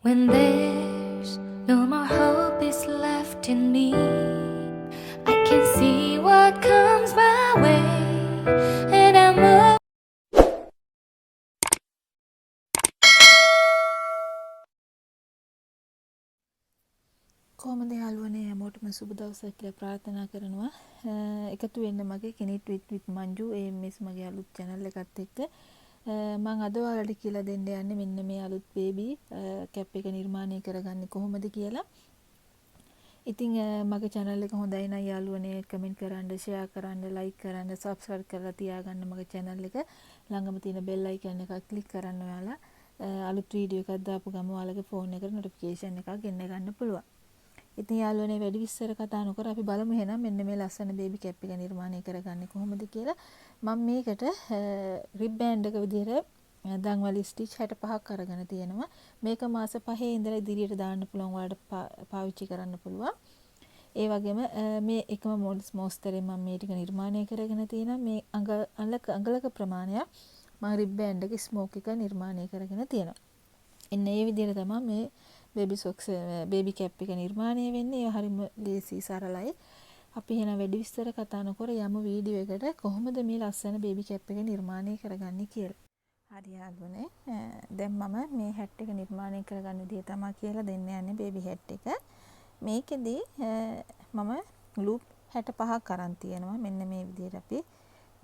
When there's no more hope is left in me, I can see what comes my way, and I'm කොහොමද යාළුවනේ හැමෝටම සුබ දවසක් කියලා ප්‍රාර්ථනා කරනවා. එකතු වෙන්න මගේ කෙනෙක් with මංජු AMS මගේ අලුත් channel එකත් එක්ක මම අද ඔයාලට කියලා දෙන්න යන්නේ මෙන්න මේ අලුත් බේබි කැප් එක නිර්මාණය කරගන්නේ කොහොමද කියලා. ඉතින් මගේ channel එක හොඳයි නම් යාළුවනේ කමෙන්ට් කරන්න, share කරන්න, like කරන්න, subscribe කරලා තියාගන්න මගේ channel එක. ළඟම තියෙන bell icon එක click කරන්න ඔයාලා. අලුත් වීඩියෝ එකක් දාපු ගමන් ඔයාලගේ phone එකට notification එකක් ගෙන්න ගන්න පුළුවන්. ඉතින් යාළුවනේ වැඩි විස්තර කතා නොකර අපි බලමු එහෙනම් මෙන්න මේ ලස්සන බේබි කැප් එක නිර්මාණය කරගන්නේ කොහොමද කියලා. මම මේකට රිබ් බෑන්ඩ් එක විදිහට දන්වලි ස්ටිච් 65ක් අරගෙන තියෙනවා. මේක මාස 5 ඉඳලා ඉදිරියට දාන්න පුළුවන් ඔයාලට පාවිච්චි කරන්න පුළුවන්. ඒ වගේම මේ එකම මොස්තරේ මම මේ ටික නිර්මාණය කරගෙන තියෙනවා. මේ අඟලක ප්‍රමාණයක් මම රිබ් බෑන්ඩ් එක ස්මෝක් එක නිර්මාණය කරගෙන තියෙනවා. එන්න ඒ විදිහට තමයි මේ බේබි සොක්ස් බේබි කැප් එක නිර්මාණය වෙන්නේ. ඒ හරිම ලේසි සරලයි. අපි එහෙනම් වැඩි විස්තර කතා නොකර යමු වීඩියෝ එකට කොහොමද මේ ලස්සන බේබි කැප් එක නිර්මාණය කරගන්නේ කියලා. හරි යාළුවනේ. දැන් මම මේ හැට් එක නිර්මාණය කරගන්න විදිය තමයි කියලා දෙන්න යන්නේ බේබි හැට් එක. මේකෙදි මම ලූප් 65ක් අරන් තියෙනවා. මෙන්න මේ විදිහට අපි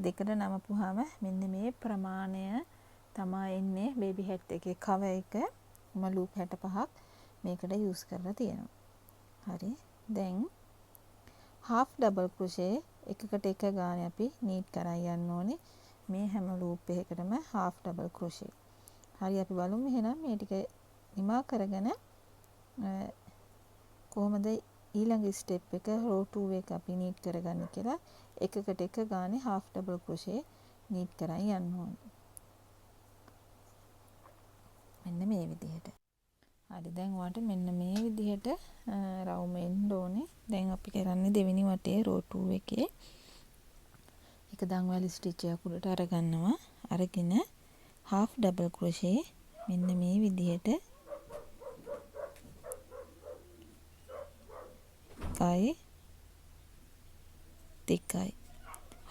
දෙකට නමපුවාම මෙන්න මේ ප්‍රමාණය තමයි එන්නේ බේබි හැට් එකේ කවර් එක. මම ලූප් 65ක් මේකට යූස් කරලා තියෙනවා. හරි. දැන් half double crochet එකකට එක ගානේ අපි නීට් කරන් යන්න ඕනේ. මේ හැම ලූප් එකකටම half double crochet. හරි අපි බලමු එහෙනම් මේ ටික නිමා කරගෙන කොහොමද ඊළඟ ස්ටෙප් එක row 2 එක අපි නීට් කරගන්නේ කියලා එකකට එක ගානේ half double crochet නීට් කරන් යන්න ඕනේ. මෙන්න මේ විදිහට. හරි දැන් ඔයාලට මෙන්න මේ විදිහට රවුම එන්න ඕනේ. දැන් අපි කරන්නේ දෙවෙනි වටේ row 2 එකේ එක දන්වැල් ස්ටිච් එකක් උඩට අරගන්නවා. අරගෙන half double crochet මෙන්න මේ විදිහට එකයි දෙකයි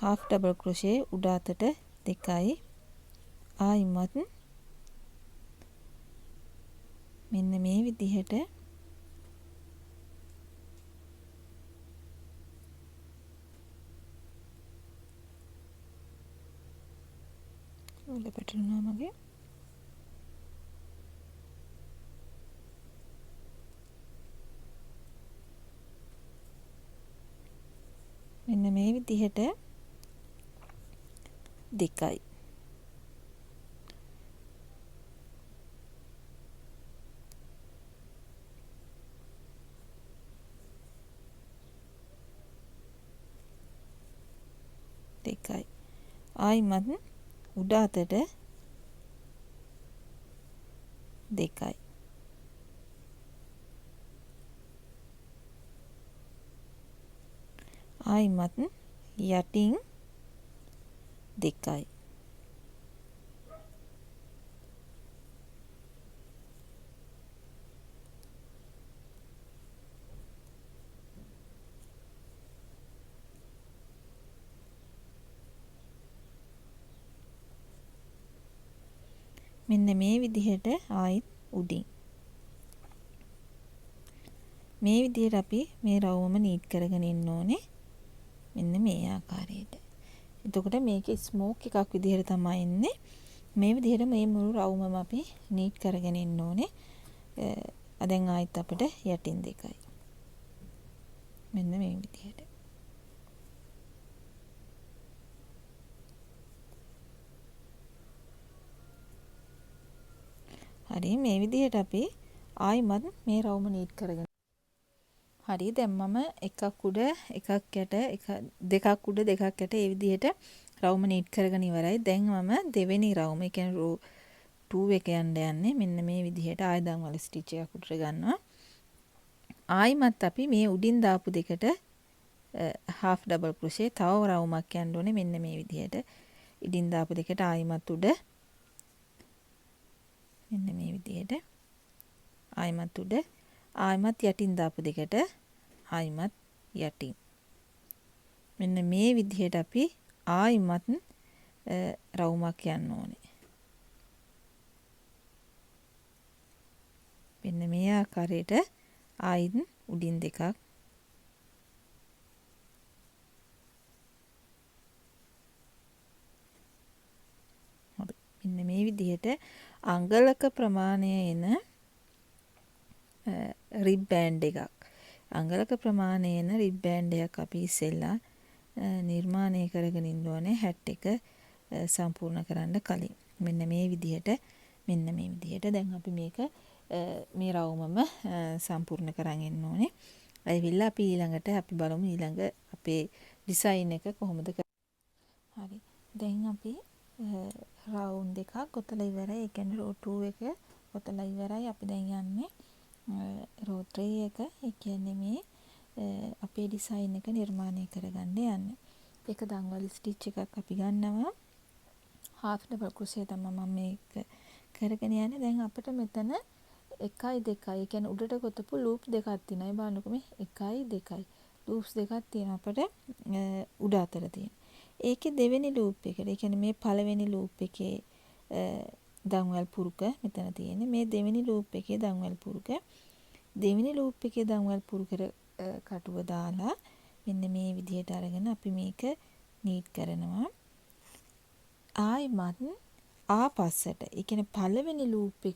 half double crochet උඩ අතට දෙකයි ආයිමත් මෙන්න මේ විදිහට ඔල පැටලුණා මගේ මෙන්න මේ විදිහට දෙකයි දෙකයි ආයිමත් උඩ අතට දෙකයි ආයිමත් යටින් දෙකයි මෙන්න මේ විදිහට ආයිත් උඩින් මේ විදිහට අපි මේ රවුමම නීට් කරගෙන ඉන්න ඕනේ. මෙන්න මේ ආකාරයට. එතකොට මේකේ ස්මෝක් එකක් විදිහට තමයි එන්නේ. මේ විදිහට මේ මුළු රවුමම අපි නීට් කරගෙන ඉන්න ඕනේ. දැන් ආයිත් අපිට යටින් දෙකයි. මෙන්න මේ විදිහට. හරි මේ විදිහට අපි ආයිමත් මේ රවුම නීට් කරගෙන හරි දැන් මම එකක් උඩ එකක් යට දෙකක් උඩ දෙකක් යට ඒ විදිහට රවුම නීට් කරගෙන ඉවරයි. දැන් මම දෙවෙනි රවුම ඒ කියන්නේ row 2 එක යන්නේ මෙන්න මේ විදිහට ආය දන්වල ස්ටිච් එකක් උඩට ගන්නවා. ආයිමත් අපි මේ උඩින් දාපු දෙකට half double crochet තව රවුමක් යන්න ඕනේ මෙන්න මේ විදිහට. ඉදින් දාපු දෙකට ආයිමත් උඩ මෙන්න මේ විදිහට ආයිමත් උඩ ආයිමත් යටින් දාපු දෙකට ආයිමත් යටින්. මෙන්න මේ විදිහට අපි ආයිමත් රවුමක් යන්න ඕනේ. මෙන්න මේ ආකාරයට ආයිත් උඩින් දෙකක් මෙන්න මේ විදිහට අඟලක ප්‍රමාණය එන රිබ් බෑන්ඩ් එකක්. අඟලක ප්‍රමාණය එන රිබ් බෑන්ඩ් එකක් අපි ඉස්සෙල්ලා නිර්මාණය කරගෙන ඉන්න ඕනේ හැට් එක සම්පූර්ණ කරන්න කලින්. මෙන්න මේ විදිහට දැන් අපි මේක මේ රවුමම සම්පූර්ණ කරන් එන්න ඕනේ. ඇවිල්ලා අපි ඊළඟට අපි බලමු ඊළඟ අපේ ඩිසයින් එක කොහොමද කරන්නේ. හරි. දැන් අපි රවුම් දෙකක් ගොතලා ඉවරයි. ඒ කියන්නේ රෝ 2 එක ගොතලා ඉවරයි. අපි දැන් යන්නේ රෝ 3 එක. ඒ කියන්නේ මේ අපේ ඩිසයින් එක නිර්මාණය කරගන්න යන්නේ. ඒක දන්වල ස්ටිච් එකක් අපි ගන්නවා. half double crochet තමයි මම මේක කරගෙන යන්නේ. දැන් අපිට මෙතන 1 2 ඒ කියන්නේ උඩට ගොතපු ලූප් දෙකක් තියෙනවා. ඒ බලන්නකො මේ 1 2 ලූප්ස් දෙකක් තියෙනවා අපිට උඩ අතර තියෙන. ඒකේ දෙවෙනි ලූප් එකට ඒ කියන්නේ මේ පළවෙනි ලූප් එකේ දන්වැල් පුරුක මෙතන තියෙන්නේ. මේ දෙවෙනි ලූප් එකේ දන්වැල් පුරුක. දෙවෙනි ලූප් එකේ දන්වැල් පුරුකේ කටුව දාලා මෙන්න මේ විදිහට අරගෙන අපි මේක නීට් කරනවා. ආයිමත් ආපස්සට ඒ කියන්නේ පළවෙනි ලූප්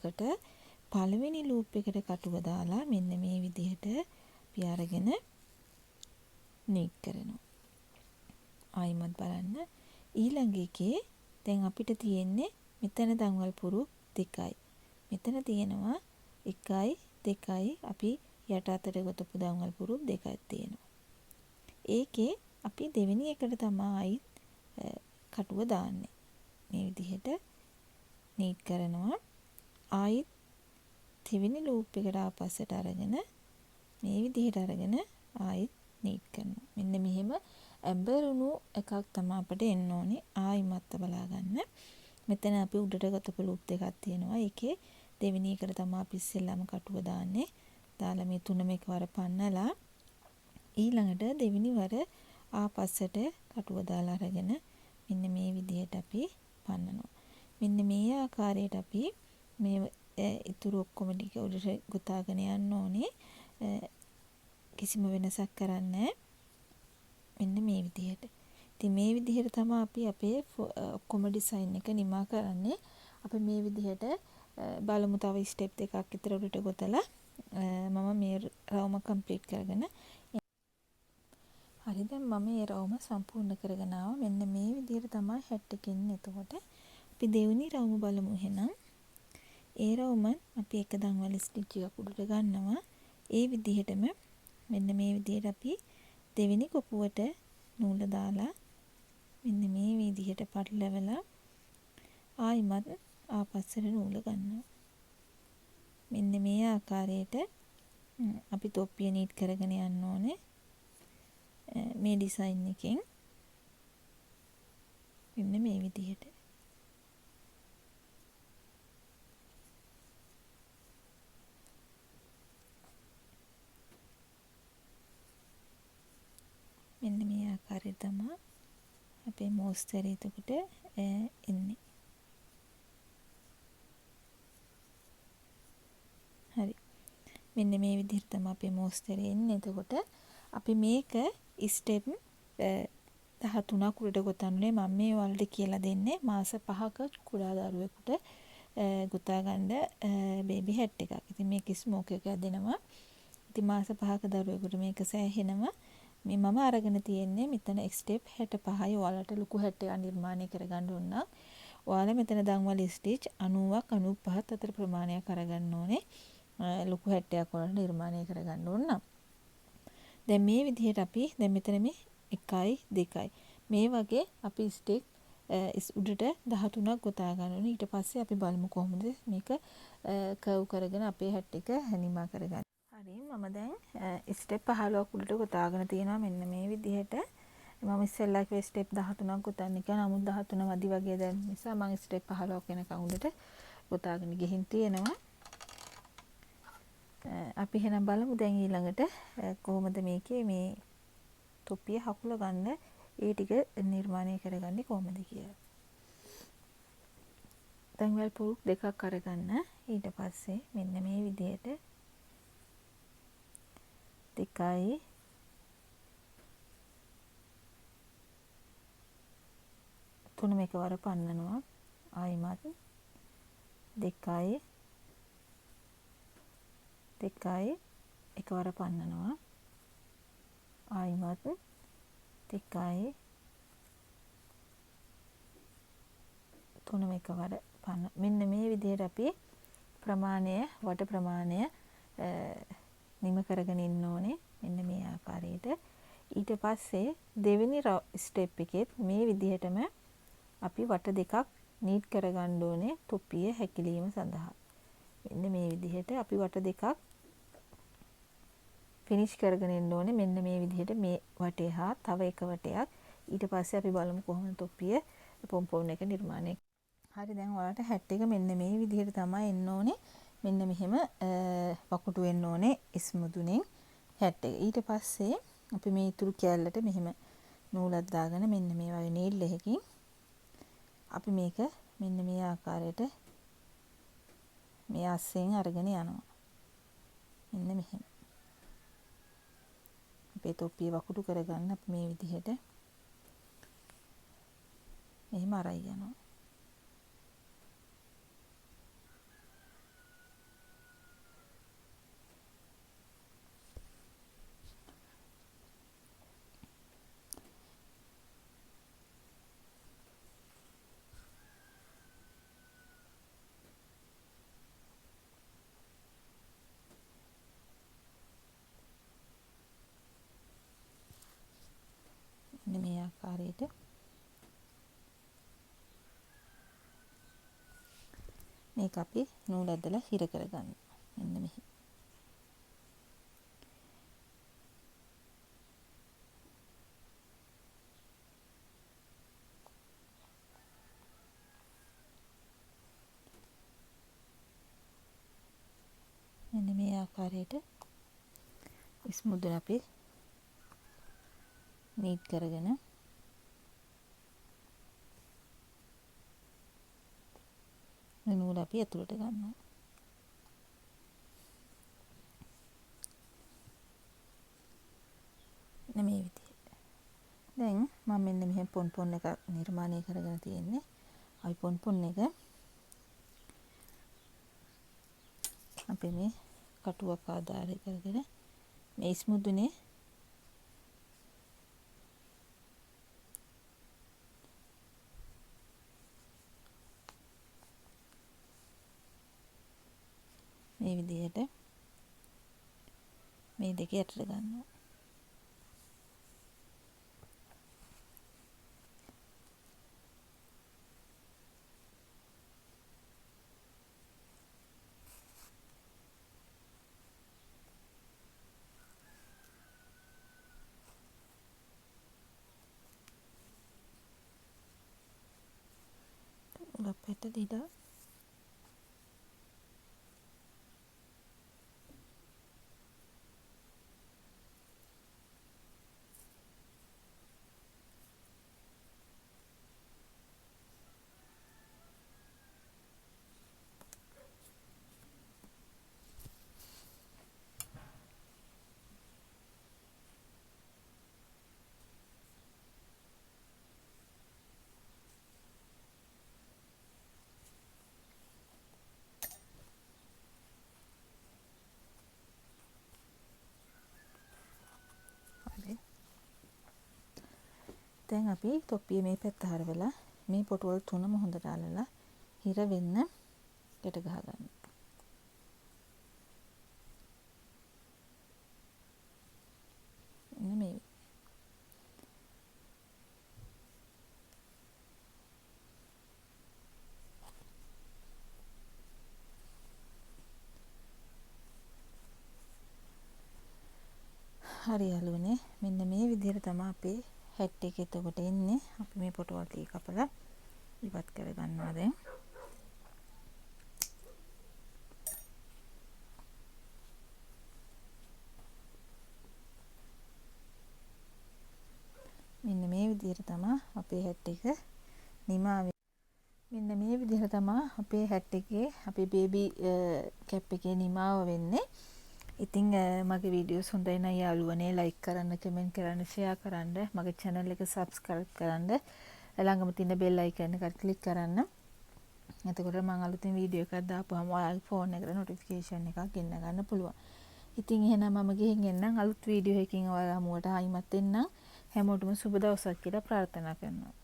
එකට කටුව දාලා මෙන්න මේ විදිහට අපි අරගෙන නීට් කරනවා. ආයිමත් බලන්න ඊළඟ එකේ දැන් අපිට තියෙන්නේ මෙතන දන්වල් පුරු දෙකයි. මෙතන තියෙනවා 1 2 අපි යට අතට ගොතපු දන්වල් පුරු දෙකක් තියෙනවා. ඒකේ අපි දෙවෙනි එකට තමයි කටුව දාන්නේ. මේ විදිහට නීට් කරනවා. ආයිත් දෙවෙනි ලූප් එකට ආපස්සට අරගෙන මේ විදිහට අරගෙන ආයිත් නීට් කරනවා. මෙන්න මෙහෙම ඇඹරුණු එකක් තමයි අපිට එන්න ඕනේ. ආයිමත් බලා ගන්න. මෙතන අපි උඩට ගොතපු ලූප් දෙකක් තියෙනවා. ඒකේ දෙවෙනි එකට තමයි අපි ඉස්සෙල්ලාම කටුව දාන්නේ. දාලා මේ තුනම එකවර පන්නලා ඊළඟට දෙවෙනි වර ආපස්සට කටුව දාලා අරගෙන මෙන්න මේ විදිහට අපි පන්නනවා. මෙන්න මේ ආකාරයට අපි මේ ඉතුරු ඔක්කොම ටික උඩට ගොතාගෙන යන්න ඕනේ. කිසිම වෙනසක් කරන්නේ මෙන්න මේ විදිහට. ඉතින් මේ විදිහට තමයි අපි අපේ ඔක්කොම ඩිසයින් එක නිමා කරන්නේ. අපි මේ විදිහට බලමු තව ස්ටෙප් දෙකක් විතර උඩට ගොතලා මම මේ රවුම කම්ප්ලීට් කරගෙන හරි දැන් මම මේ රවුම සම්පූර්ණ කරගෙන ආවා. මෙන්න මේ විදිහට තමයි හැට් එකේ ඉන්නේ. එතකොට අපි දෙවෙනි රවුම බලමු එහෙනම්. ඒ රවුම අපි එක දන්වල ස්ටිච් එකක් උඩට ගන්නවා. ඒ විදිහටම මෙන්න මේ විදිහට අපි දෙවෙනි කොපුවට නූල දාලා මෙන්න මේ විදිහට පටලවලා ආයිමත් ආපස්සට නූල ගන්නවා. මෙන්න මේ ආකාරයට අපි තොප්පිය නීට් කරගෙන යන්න ඕනේ. මේ ඩිසයින් එකෙන් මෙන්න මේ විදිහට. මෙන්න මේ ආකාරයට තමයි අපේ මෝස්තරය එතකොට එන්නේ. හරි. මෙන්න මේ විදිහට තමයි අපේ මෝස්තරය එන්නේ. එතකොට අපි මේක ස්ටෙප් 13ක් උඩට ගොතන්නේ. මම මේ වලට කියලා දෙන්නේ මාස 5ක කුඩා දරුවෙකුට ගොතා ගන්න බේබි හැට් එකක්. ඉතින් මේක ස්මෝක් එකක් දෙනවා. ඉතින් මාස 5ක දරුවෙකුට මේක සෑහෙනවා. මේ මම අරගෙන තියෙන්නේ මෙතන ස්ටෙප් 65යි. ඔයාලට ලොකු හැට් එකක් නිර්මාණය කරගන්න ඕන නම් ඔයාලා මෙතන දන්වල ස්ටිච් 90ක් 95ක් අතර ප්‍රමාණයක් අරගන්න ඕනේ. ලොකු හැට් එකක් ඔයාලට නිර්මාණය කරගන්න ඕන නම්. දැන් මේ විදිහට අපි දැන් මෙතන මේ 1යි 2යි මේ වගේ අපි ස්ටික් උඩට 13ක් ගොතා ගන්න ඕනේ. ඊට පස්සේ අපි බලමු කොහොමද මේක කර්ව් කරගෙන අපේ හැට් එක හැනිමා කරගන්නේ. හරි මම දැන් ස්ටෙප් 15ක් උඩට ගොතාගෙන තියෙනවා. මෙන්න මේ විදිහට මම ඉස්සෙල්ලා කිව්වේ ස්ටෙප් 13ක් ගොතන්න කියලා. නමුත් 13 වැඩි වගේ දැන් නිසා මම ස්ටෙප් 15ක් වෙනකන් උඩට ගොතාගෙන ගිහින් තියෙනවා. අපි එහෙනම් බලමු දැන් ඊළඟට කොහොමද මේකේ මේ තොප්පිය හකුල ගන්න ඒ ටික නිර්මාණය කරගන්නේ කොහොමද කියලා. දැන් වල පුරුක් දෙකක් අරගන්න. ඊට පස්සේ මෙන්න මේ විදිහට දෙකයි තුනම එකවර පන්නනවා. ආයිමත් දෙකයි එකවර පන්නනවා. ආයිමත් දෙකයි තුනම එකවර පන්න. මෙන්න මේ විදිහට අපි ප්‍රමාණය වට ප්‍රමාණය නිම කරගෙන ඉන්න ඕනේ. මෙන්න මේ ආකාරයට. ඊට පස්සේ දෙවෙනි ස්ටෙප් එකෙත් මේ විදිහටම අපි වට දෙකක් නීට් කරගන්න ඕනේ තොප්පිය හැකිලීම සඳහා. මෙන්න මේ විදිහට අපි වට දෙකක් ෆිනිෂ් කරගෙන ඉන්න ඕනේ. මෙන්න මේ විදිහට මේ වටේ හා තව එක වටයක්. ඊට පස්සේ අපි බලමු කොහොමද තොප්පිය පොම්පොම් එක නිර්මාණය. හරි දැන් ඔයාලට හැට් එක මෙන්න මේ විදිහට තමයි එන්න ඕනේ. මෙන්න මෙහෙම වකුටු වෙන්න ඕනේ ඉස්මුදුනේ හැට් එක. ඊට පස්සේ අපි මේ ඉතුරු කෑල්ලට මෙහෙම නූලක් දාගෙන මෙන්න මේ වගේ නීල් එකකින් අපි මේක මෙන්න මේ ආකාරයට මේ අස්සෙන් අරගෙන යනවා. මෙන්න මෙහෙම. අපේ තොප්පිය වකුටු කරගන්න අපි මේ විදිහට මෙහෙම අරයි යනවා. මෙන්න මේ ආකාරයට මේක අපි නූල් ඇදලා හිර කරගන්න. මෙන්න මෙහෙම. මෙන්න මේ ආකාරයට ඉස්මුදුන අපි නීට් කරගෙන නූල අපි ඇතුළට ගන්නවා. මේ විදිහට. දැන් මම මෙන්න මෙහෙම පොන්පොන් එක නිර්මාණය කරගෙන තියෙන්නේ. අපි පොන්පොන් එක අපි මේ කටුවක් ආධාරය කරගෙන මේ ඉස්මුදුනේ මේ විදිහට මේ දෙක යටට ගන්නවා. ලපෙට දීලා දැන් අපි තොප්පිය මේ පැත්ත හරවලා මේ පොටුවල් තුනම හොඳට අල්ලලා හිර වෙන්න ගැට ගහ ගන්න. මේ හරි යාළුවනේ මෙන්න මේ විදිහට තමයි අපේ හැට් එක එතකොට එන්නේ. අපි මේ පොටවල් ටික කපලා ඉවත් කර ගන්නවා දැන්. විදිහට තමයි අපේ හැට් එක නිමා වෙන්නේ. මෙන්න මේ විදිහට තමයි අපේ හැට් එකේ අපේ බේබි කැප් එකේ නිමාව වෙන්නේ. ඉතින් මගේ වීඩියෝස් හොඳයි නම් යාළුවනේ ලයික් කරන්න, කමෙන්ට් කරන්න, ෂෙයා කරන්න, මගේ channel එක subscribe කරන්න, ළඟම තියෙන bell icon එකට click කරන්න. එතකොට මම අලුතින් වීඩියෝ එකක් දාපුවම ඔයාලගේ ෆෝන් එකට notification එකක් ගෙන්න ගන්න පුළුවන්. ඉතින් එහෙනම් මම ගිහින් එන්නම් අලුත් වීඩියෝ එකකින් ඔයාලා හමුවට ආයිමත් එන්නම්. හැමෝටම සුබ දවසක් කියලා ප්‍රාර්ථනා කරනවා.